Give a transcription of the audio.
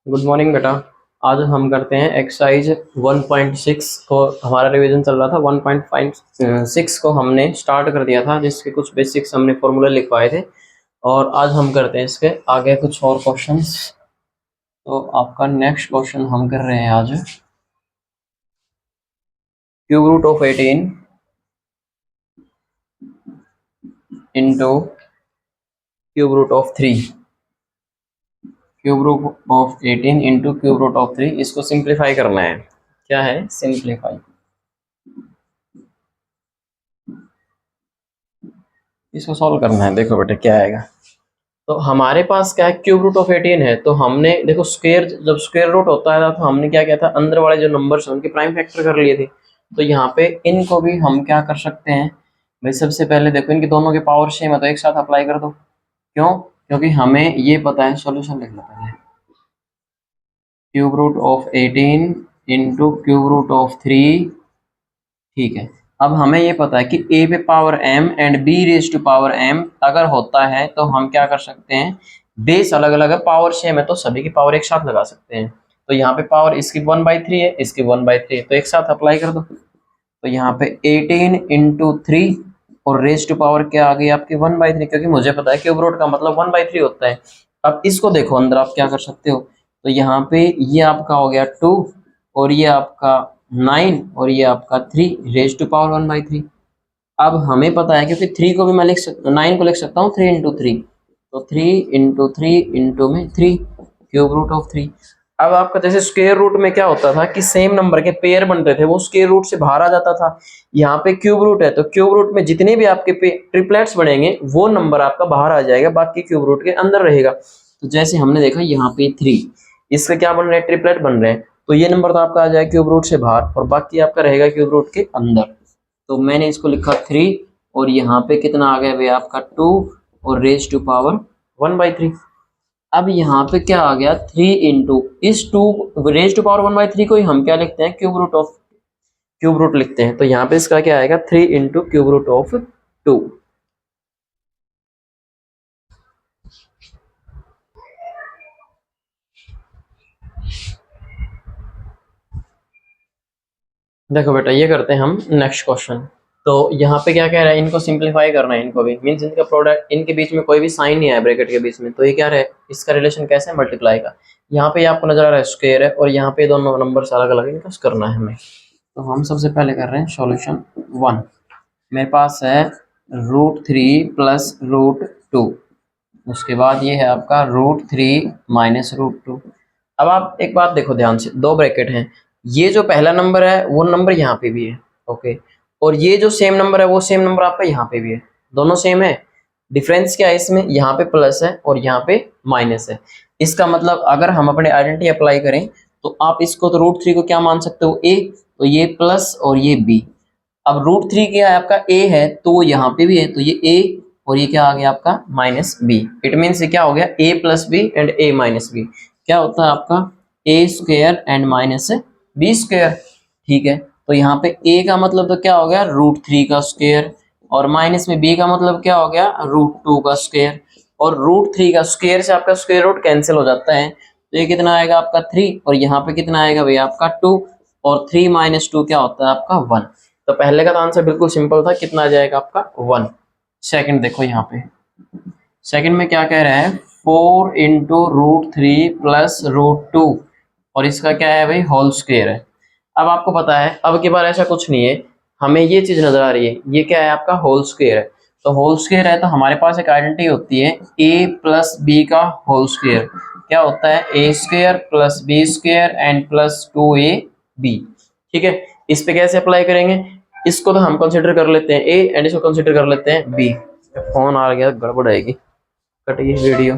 Good morning बेटा। आज हम करते हैं एक्सरसाइज 1.6 को। हमारा रिवीजन चल रहा था। 1.56 को हमने स्टार्ट कर दिया था, जिसके कुछ बेसिक्स हमने फॉर्मूले लिखवाए थे और आज हम करते हैं इसके आगे कुछ और क्वेश्चंस। तो आपका नेक्स्ट क्वेश्चन हम कर रहे हैं आज cube root of 18 into cube root of 3। Cube root of 18 into cube root of 3, इसको सिंप्लीफाई करना है। क्या है सिंप्लीफाई, इसको सॉल्व करना है। देखो बेटा क्या आएगा। तो हमारे पास क्या है, क्यूब रूट ऑफ 18 है। तो हमने देखो स्क्वायर, जब स्क्वायर रूट होता है तो हमने क्या किया था, अंदर वाले जो नंबर्स हैं उनके प्राइम फैक्टर कर लिए थे। तो यहाँ पे इनको भी हम क्या कर सकते हैं भाई, सबसे पहले देखो इनके दोनों के पावर सेम है तो एक साथ अप्लाई कर दो। क्यों? क्योंकि हमें ये पता है, सॉल्यूशन लिख लो पहले। Cube root of 18 into cube root of 3। ठीक है, अब हमें ये पता है कि a पे power m and b raise to power m अगर होता है तो हम क्या कर सकते हैं, बेस अलग अलग है, पावर सेम है तो सभी की पावर एक साथ लगा सकते हैं। तो यहाँ पे पावर इसकी 1/3 है, इसकी 1/3 है, तो एक साथ अप्लाई कर दो। तो यहाँ पे 18 इंटू 3 और रेज टू पावर क्या आ गई आपकी 1/3, क्योंकि मुझे पता है क्यूब रूट का मतलब 1/3 होता है। अब इसको देखो अंदर आप क्या कर सकते हो। तो यहाँ पे ये आपका हो गया 2 और ये आपका 9 और ये आपका 3 रेज टू पावर 1/3। अब हमें पता है क्योंकि 3 को भी मैं लिख सकता, 9 को लिख सकता हूँ 3 इंटू 3। तो 3 इंटू 3 इंटू में 3 क्यूब रूट ऑफ 3। अब आपका जैसे स्क्वायर रूट में क्या होता था कि सेम नंबर के पेयर बनते थे, वो स्क्वायर रूट से बाहर आ जाता था। यहाँ पे क्यूब रूट है तो क्यूब रूट में जितने भी आपके ट्रिपलेट्स बनेंगे वो नंबर आपका बाहर आ जाएगा, बाकी क्यूब रूट के अंदर रहेगा। तो जैसे हमने देखा यहाँ पे 3, इसका क्या बन रहे हैं, ट्रिपलेट बन रहे हैं। तो ये नंबर तो आपका आ जाएगा क्यूब रूट से बाहर और बाकी आपका रहेगा क्यूब रूट के अंदर। तो मैंने इसको लिखा 3 और यहाँ पे कितना आ गया भैया आपका 2 और रेज टू पावर 1/3। अब यहाँ पे क्या आ गया 3 इंटू इस 2 रेज टू पावर 1/3 को ही हम क्या लिखते हैं, cube root of, cube root लिखते हैं। तो यहाँ पे इसका क्या आएगा 3 इंटू क्यूब रूट ऑफ 2। देखो बेटा ये करते हैं हम नेक्स्ट क्वेश्चन। तो यहाँ पे क्या कह रहा है, इनको सिंप्लीफाई करना है, इनको भी मींस इनका प्रोडक्ट, इनके बीच में कोई भी साइन नहीं है ब्रैकेट के बीच में। तो ये क्या है, इसका रिलेशन कैसे है, मल्टीप्लाई का। यहाँ पे आपको नजर आ रहा है स्क्वायर है और यहाँ पे दोनों नंबर अलग अलग इनका करना है हमें। तो हम सबसे पहले कर रहे हैं सॉल्यूशन 1। मेरे पास है √3 प्लस √2, उसके बाद ये है आपका √3 माइनस √2। अब आप एक बात देखो ध्यान से, दो ब्रैकेट हैं, ये जो पहला नंबर है वो नंबर यहाँ पे भी है, ओके, और ये जो सेम नंबर है वो सेम नंबर आपका यहाँ पे भी है, दोनों सेम है। डिफरेंस क्या है इसमें, यहाँ पे प्लस है और यहाँ पे माइनस है। इसका मतलब अगर हम अपने आइडेंटिटी अप्लाई करें तो आप इसको तो √3 को क्या मान सकते हो, a, तो ये प्लस और ये b। अब √3 क्या है आपका a है तो वो यहाँ पे भी है, तो ये a और ये क्या आ गया आपका माइनस b। इट मीन्स क्या हो गया, a plus B and a minus B. क्या होता है आपका a square and minus b square. ठीक है, तो यहाँ पे a का मतलब तो क्या हो गया √3 का स्क्वायर और माइनस में b का मतलब क्या हो गया √2 का स्क्वायर। और √3 का स्क्वायर से आपका स्क्वायर रूट कैंसिल हो जाता है, तो ये कितना आएगा आपका 3 और यहाँ पे कितना आएगा भैया आपका 2 और 3 माइनस 2 क्या होता है आपका 1। तो पहले का तो आंसर बिल्कुल सिंपल था, कितना आ जाएगा आपका 1। सेकंड देखो यहाँ पे, सेकंड में क्या कह रहा है 4 इंटू √3 प्लस √2 और इसका क्या है भाई होल स्क्वायर है। अब आपको पता है अब की बार ऐसा कुछ नहीं है, हमें ये चीज नजर आ रही है, ये क्या है आपका होल स्क्वायर है। तो होल स्क्वायर है तो हमारे पास एक आइडेंटिटी होती है a प्लस बी का होल स्क्वायर। क्या होता है a square plus B square and plus 2ab। ठीक है, इस पे कैसे अप्लाई करेंगे, इसको तो हम कंसिडर कर लेते हैं a एंड इसको कंसिडर कर लेते हैं b। फोन आ गया, गड़बड़ आएगी, कट गई वीडियो।